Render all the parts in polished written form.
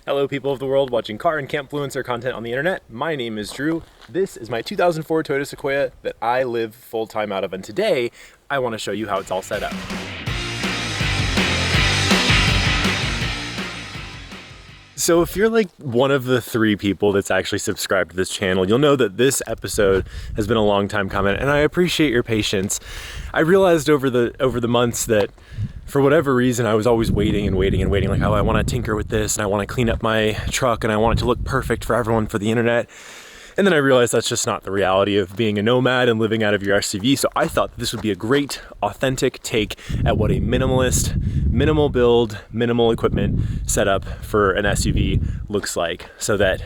Hello people of the world watching car and campfluencer content on the internet. My name is Drew. This is my 2004 Toyota Sequoia that I live full-time out of, and today I want to show you how it's all set up. So if you're like one of the 3 people that's actually subscribed to this channel, you'll know that this episode has been a long time coming, and I appreciate your patience. I realized over the months that for whatever reason, I was always waiting, like, oh, I want to tinker with this and I want to clean up my truck and I want it to look perfect for everyone for the internet. And then I realized that's just not the reality of being a nomad and living out of your SUV. So I thought that this would be a great, authentic take at what a minimalist, minimal build, minimal equipment setup for an SUV looks like. So that,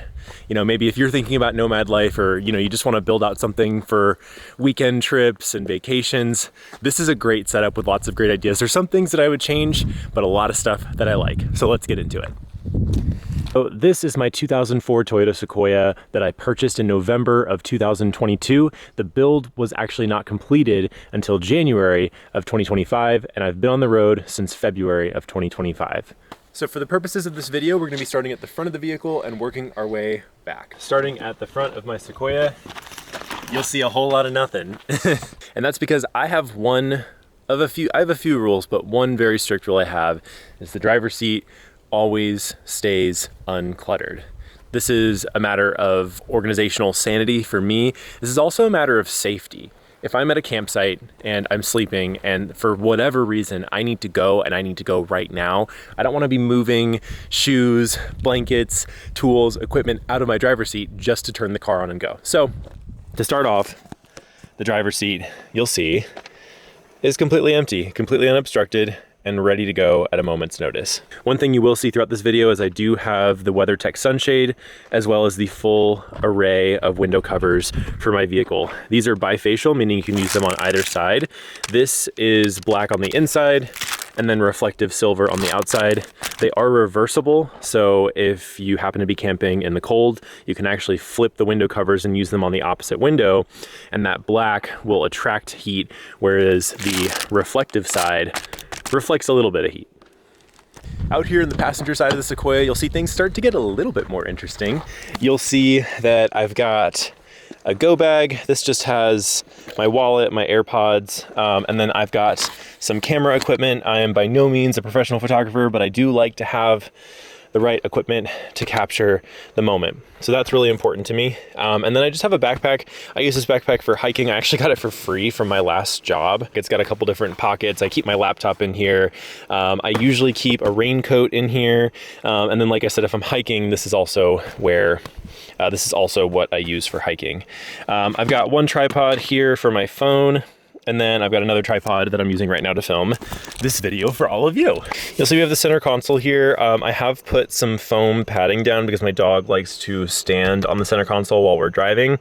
you know, maybe if you're thinking about nomad life or, you know, you just want to build out something for weekend trips and vacations, this is a great setup with lots of great ideas. There's some things that I would change, but a lot of stuff that I like. So let's get into it. So this is my 2004 Toyota Sequoia that I purchased in November of 2022. The build was actually not completed until January of 2025, and I've been on the road since February of 2025. So for the purposes of this video, we're going to be starting at the front of the vehicle and working our way back. Starting at the front of my Sequoia, you'll see a whole lot of nothing. And that's because I have a few rules, but one very strict rule I have is the driver's seat always stays uncluttered. This is a matter of organizational sanity for me. This is also a matter of safety. If I'm at a campsite and I'm sleeping and for whatever reason I need to go and I need to go right now, I don't want to be moving shoes, blankets, tools, equipment out of my driver's seat just to turn the car on and go. So to start off, the driver's seat, you'll see, is completely empty, completely unobstructed, and ready to go at a moment's notice. One thing you will see throughout this video is I do have the WeatherTech sunshade as well as the full array of window covers for my vehicle. These are bifacial, meaning you can use them on either side. This is black on the inside and then reflective silver on the outside. They are reversible, so if you happen to be camping in the cold, you can actually flip the window covers and use them on the opposite window, and that black will attract heat, whereas the reflective side reflects a little bit of heat. Out here in the passenger side of the Sequoia, you'll see things start to get a little bit more interesting. You'll see that I've got a go bag. This just has my wallet, my AirPods, and then I've got some camera equipment. I am by no means a professional photographer, but I do like to have the right equipment to capture the moment. So that's really important to me. And then I just have a backpack. I use this backpack for hiking. I actually got it for free from my last job. It's got a couple different pockets. I keep my laptop in here. I usually keep a raincoat in here. And then, like I said, if I'm hiking, this is also what I use for hiking. I've got one tripod here for my phone. And then I've got another tripod that I'm using right now to film this video for all of you. You'll see we have the center console here. I have put some foam padding down because my dog likes to stand on the center console while we're driving.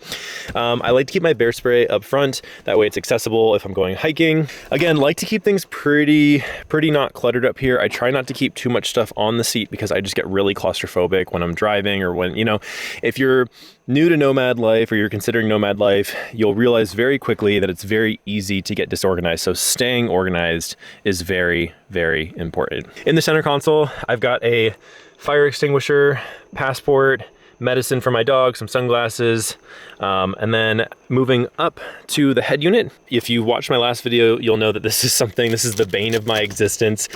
I like to keep my bear spray up front. That way it's accessible if I'm going hiking. Again, like to keep things pretty not cluttered up here. I try not to keep too much stuff on the seat because I just get really claustrophobic when I'm driving, or when, you know, if you're new to nomad life or you're considering nomad life, you'll realize very quickly that it's very easy to get disorganized. So staying organized is very, very important. In the center console, I've got a fire extinguisher, passport, medicine for my dog, some sunglasses, and then moving up to the head unit. If you watched my last video, you'll know that this is the bane of my existence.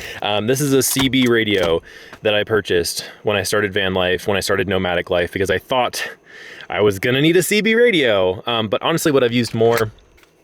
This is a CB radio that I purchased when I started van life, when I started nomadic life, because I thought I was gonna need a CB radio. But honestly, what I've used more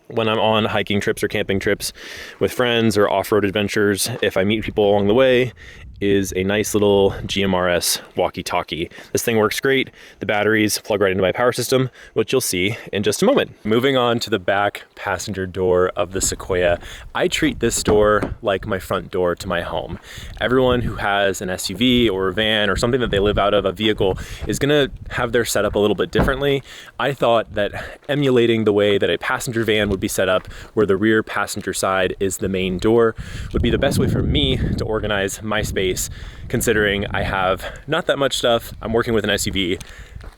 when I'm on hiking trips or camping trips with friends or off-road adventures, if I meet people along the way, is a nice little GMRS walkie-talkie. This thing works great. The batteries plug right into my power system, which you'll see in just a moment. Moving on to the back passenger door of the Sequoia, I treat this door like my front door to my home. Everyone who has an SUV or a van or something that they live out of, a vehicle, is gonna have their setup a little bit differently. I thought that emulating the way that a passenger van would be set up, where the rear passenger side is the main door, would be the best way for me to organize my space, considering I have not that much stuff. I'm working with an SUV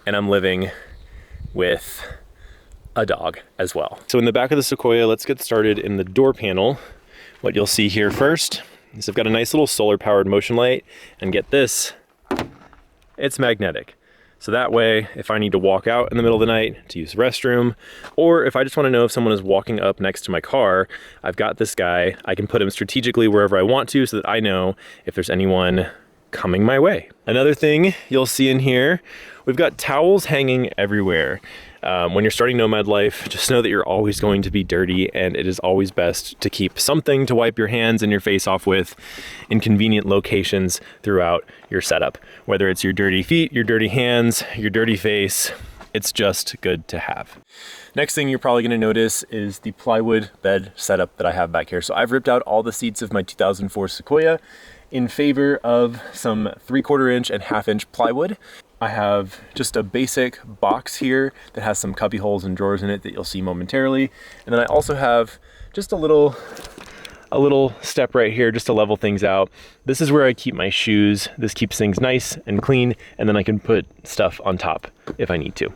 and I'm living with a dog as well. So in the back of the Sequoia, let's get started in the door panel. What you'll see here first is I've got a nice little solar powered motion light, and get this, it's magnetic. So that way, if I need to walk out in the middle of the night to use the restroom, or if I just want to know if someone is walking up next to my car, I've got this guy. I can put him strategically wherever I want to so that I know if there's anyone coming my way. Another thing you'll see in here, we've got towels hanging everywhere. When you're starting nomad life, just know that you're always going to be dirty, and it is always best to keep something to wipe your hands and your face off with in convenient locations throughout your setup. Whether it's your dirty feet, your dirty hands, your dirty face, it's just good to have. Next thing you're probably gonna notice is the plywood bed setup that I have back here. So I've ripped out all the seats of my 2004 Sequoia in favor of some 3/4 inch and 1/2 inch plywood. I have just a basic box here that has some cubby holes and drawers in it that you'll see momentarily. And then I also have just a little step right here just to level things out. This is where I keep my shoes. This keeps things nice and clean, and then I can put stuff on top if I need to.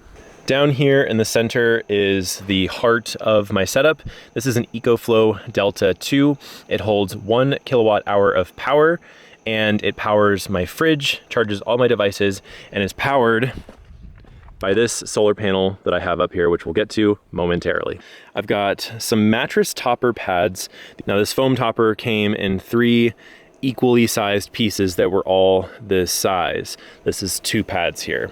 Down here in the center is the heart of my setup. This is an EcoFlow Delta 2. It holds 1 kilowatt hour of power, and it powers my fridge, charges all my devices, and is powered by this solar panel that I have up here, which we'll get to momentarily. I've got some Mattress Topper pads. Now this foam topper came in 3 equally sized pieces that were all this size. This is 2 pads here.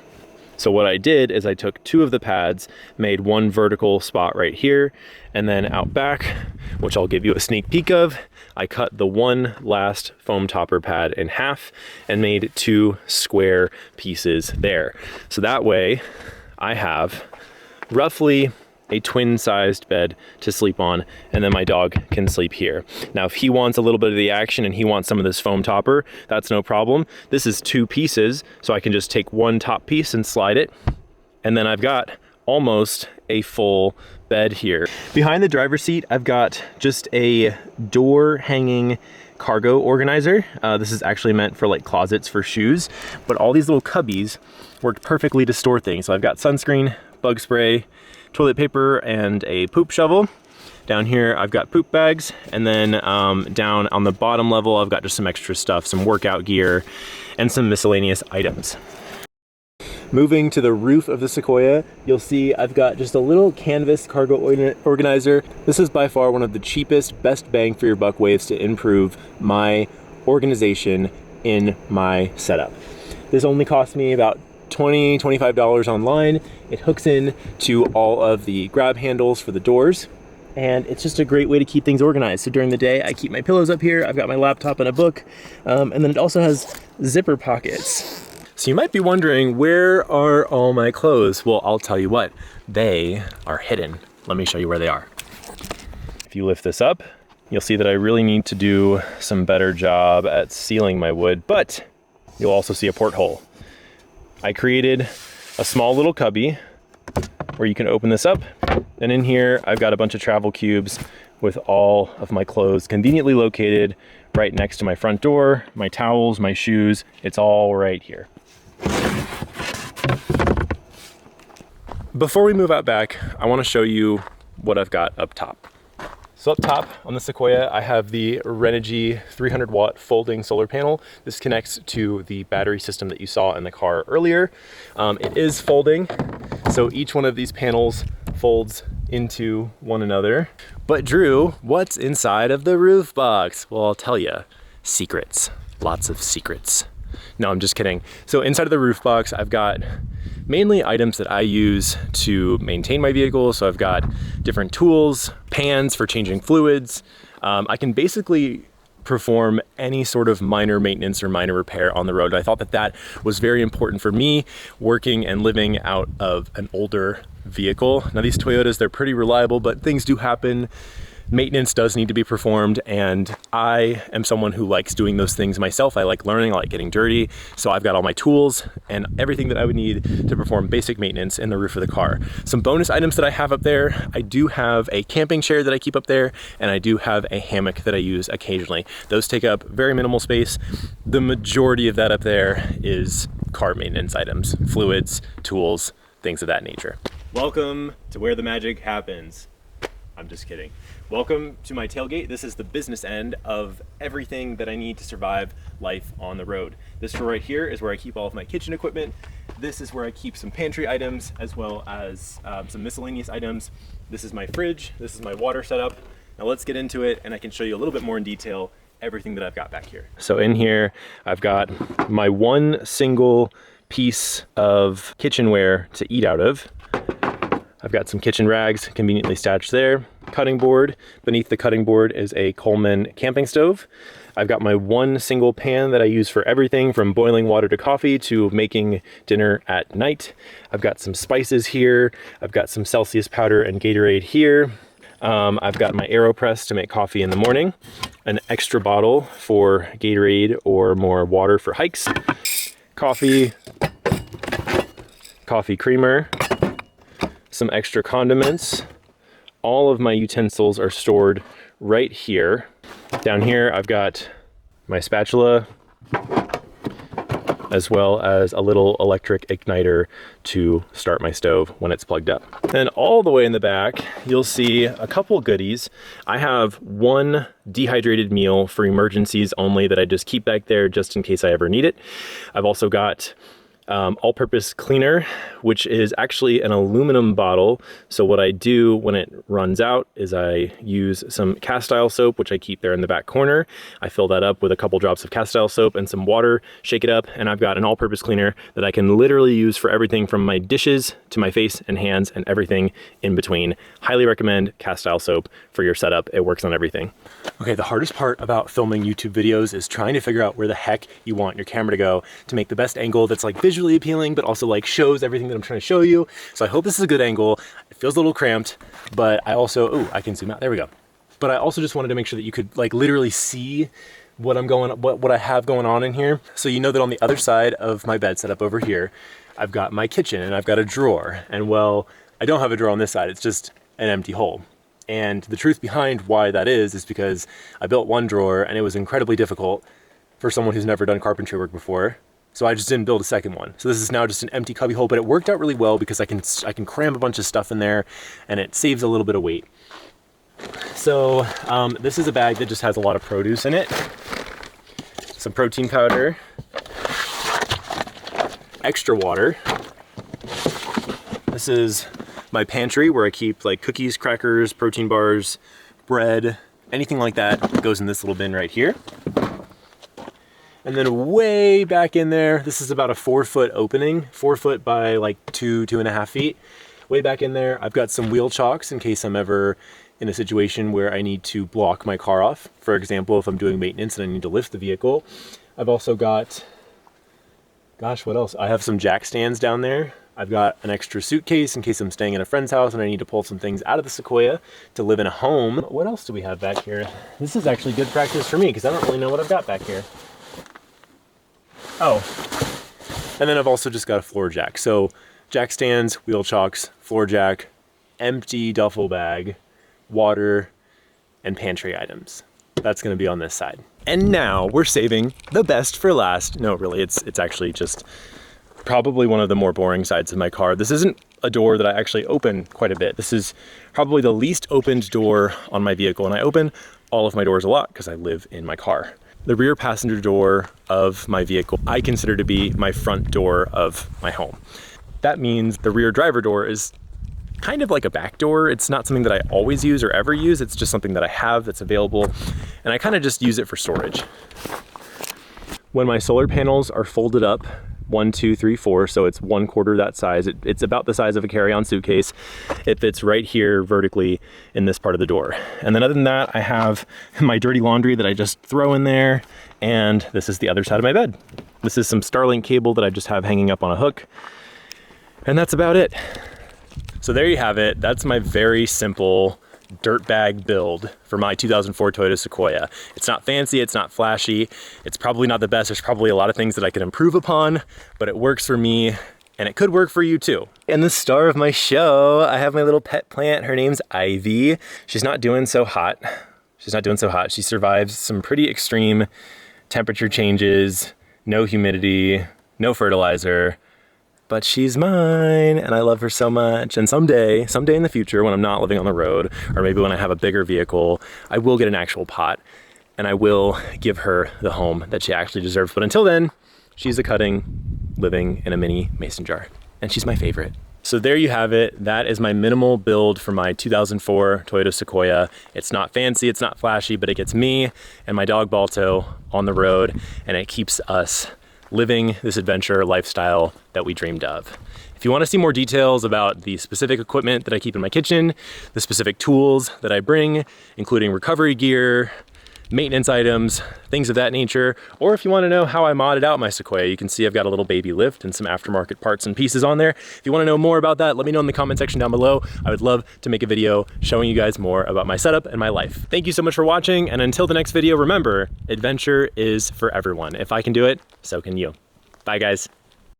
So what I did is I took 2 of the pads, made 1 vertical spot right here, and then out back, which I'll give you a sneak peek of, I cut the 1 last foam topper pad in half and made 2 square pieces there. So that way I have roughly a twin-sized bed to sleep on, and then my dog can sleep here. Now, if he wants a little bit of the action and he wants some of this foam topper, that's no problem. This is 2 pieces, so I can just take 1 top piece and slide it, and then I've got almost a full bed here. Behind the driver's seat, I've got just a door hanging cargo organizer. This is actually meant for like closets for shoes, but all these little cubbies work perfectly to store things. So I've got sunscreen, bug spray, toilet paper, and a poop shovel. Down here, I've got poop bags, and then down on the bottom level, I've got just some extra stuff, some workout gear, and some miscellaneous items. Moving to the roof of the Sequoia, you'll see I've got just a little canvas cargo organizer. This is by far one of the cheapest, best bang for your buck ways to improve my organization in my setup. This only cost me about $20, $25 online. It hooks in to all of the grab handles for the doors, and it's just a great way to keep things organized. So during the day, I keep my pillows up here. I've got my laptop and a book, and then it also has zipper pockets. So you might be wondering, where are all my clothes? Well, I'll tell you what, they are hidden. Let me show you where they are. If you lift this up, you'll see that I really need to do some better job at sealing my wood, but you'll also see a porthole. I created a small little cubby where you can open this up, and in here I've got a bunch of travel cubes with all of my clothes conveniently located right next to my front door, my towels, my shoes. It's all right here. Before we move out back, I want to show you what I've got up top. So up top on the Sequoia, I have the Renogy 300 watt folding solar panel. This connects to the battery system that you saw in the car earlier. It is folding, so each one of these panels folds into one another. But Drew, what's inside of the roof box? Well, I'll tell you, secrets, lots of secrets. No, I'm just kidding. So inside of the roof box, I've got mainly items that I use to maintain my vehicle. So I've got different tools, pans for changing fluids. I can basically perform any sort of minor maintenance or minor repair on the road. I thought that that was very important for me working and living out of an older vehicle. Now these Toyotas, they're pretty reliable, but things do happen. Maintenance does need to be performed, and I am someone who likes doing those things myself. I like learning, I like getting dirty, so I've got all my tools and everything that I would need to perform basic maintenance in the roof of the car. Some bonus items that I have up there, I do have a camping chair that I keep up there, and I do have a hammock that I use occasionally. Those take up very minimal space. The majority of that up there is car maintenance items, fluids, tools, things of that nature. Welcome to where the magic happens. I'm just kidding. Welcome to my tailgate. This is the business end of everything that I need to survive life on the road. This drawer right here is where I keep all of my kitchen equipment. This is where I keep some pantry items as well as some miscellaneous items. This is my fridge. This is my water setup. Now let's get into it and I can show you a little bit more in detail everything that I've got back here. So in here, I've got my one single piece of kitchenware to eat out of. I've got some kitchen rags conveniently stashed there. Cutting board. Beneath the cutting board is a Coleman camping stove. I've got my one single pan that I use for everything from boiling water to coffee to making dinner at night. I've got some spices here. I've got some Celsius powder and Gatorade here. I've got my AeroPress to make coffee in the morning. An extra bottle for Gatorade or more water for hikes. Coffee creamer. Some extra condiments. All of my utensils are stored right here. Down here, I've got my spatula, as well as a little electric igniter to start my stove when it's plugged up. Then all the way in the back, you'll see a couple goodies. I have one dehydrated meal for emergencies only that I just keep back there just in case I ever need it. I've also got all-purpose cleaner, which is actually an aluminum bottle. So what I do when it runs out is I use some cast iron soap, which I keep there in the back corner. I fill that up with a couple drops of cast iron soap and some water, shake it up, and I've got an all-purpose cleaner that I can literally use for everything from my dishes to my face and hands and everything in between. Highly recommend cast iron soap for your setup. It works on everything. Okay, the hardest part about filming YouTube videos is trying to figure out where the heck you want your camera to go to make the best angle that's like visually appealing, but also like shows everything that I'm trying to show you. So I hope this is a good angle. It feels a little cramped, but I also, oh, I can zoom out. There we go. But I also just wanted to make sure that you could like literally see what I have going on in here. So you know that on the other side of my bed setup over here, I've got my kitchen and I've got a drawer. And well, I don't have a drawer on this side. It's just an empty hole. And the truth behind why that is because I built one drawer and it was incredibly difficult for someone who's never done carpentry work before. So I just didn't build a second one. So this is now just an empty cubby hole, but it worked out really well because I can cram a bunch of stuff in there and it saves a little bit of weight. So this is a bag that just has a lot of produce in it. Some protein powder, extra water. This is my pantry where I keep like cookies, crackers, protein bars, bread, anything like that goes in this little bin right here. And then way back in there, this is about a 4-foot opening, 4 foot by like 2.5 feet. Way back in there, I've got some wheel chocks in case I'm ever in a situation where I need to block my car off. For example, if I'm doing maintenance and I need to lift the vehicle. I've also got, gosh, what else? I have some jack stands down there. I've got an extra suitcase in case I'm staying at a friend's house and I need to pull some things out of the Sequoia to live in a home. What else do we have back here? This is actually good practice for me because I don't really know what I've got back here. Oh, and then I've also just got a floor jack. So jack stands, wheel chocks, floor jack, empty duffel bag, water, and pantry items. That's gonna be on this side. And now we're saving the best for last. No, really, it's actually just probably one of the more boring sides of my car. This isn't a door that I actually open quite a bit. This is probably the least opened door on my vehicle, and I open all of my doors a lot because I live in my car. The rear passenger door of my vehicle, I consider to be my front door of my home. That means the rear driver door is kind of like a back door. It's not something that I always use or ever use. It's just something that I have that's available, and I kind of just use it for storage. When my solar panels are folded up, 1, 2, 3, 4, so it's 1/4 that size. It's about the size of a carry-on suitcase. It fits right here vertically in this part of the door. And then other than that, I have my dirty laundry that I just throw in there, and this is the other side of my bed. This is some Starlink cable that I just have hanging up on a hook, and that's about it. So there you have it. That's my very simple dirt bag build for my 2004 Toyota Sequoia. It's not fancy, it's not flashy, it's probably not the best. There's probably a lot of things that I could improve upon, but it works for me and it could work for you too. And the star of my show, I have my little pet plant. Her name's Ivy. She's not doing so hot. She survives some pretty extreme temperature changes, no humidity, no fertilizer. but she's mine and I love her so much. And someday in the future, when I'm not living on the road, or maybe when I have a bigger vehicle, I will get an actual pot and I will give her the home that she actually deserves. But until then, she's a cutting, living in a mini mason jar, and she's my favorite. So there you have it. That is my minimal build for my 2004 Toyota Sequoia. It's not fancy, it's not flashy, but it gets me and my dog Balto on the road, and it keeps us living this adventure lifestyle that we dreamed of. If you want to see more details about the specific equipment that I keep in my kitchen, the specific tools that I bring, including recovery gear, maintenance items, things of that nature, or if you want to know how I modded out my Sequoia, you can see I've got a little baby lift and some aftermarket parts and pieces on there. If you want to know more about that, let me know in the comment section down below. I would love to make a video showing you guys more about my setup and my life. Thank you so much for watching, and until the next video, remember, adventure is for everyone. If I can do it, so can you. Bye guys.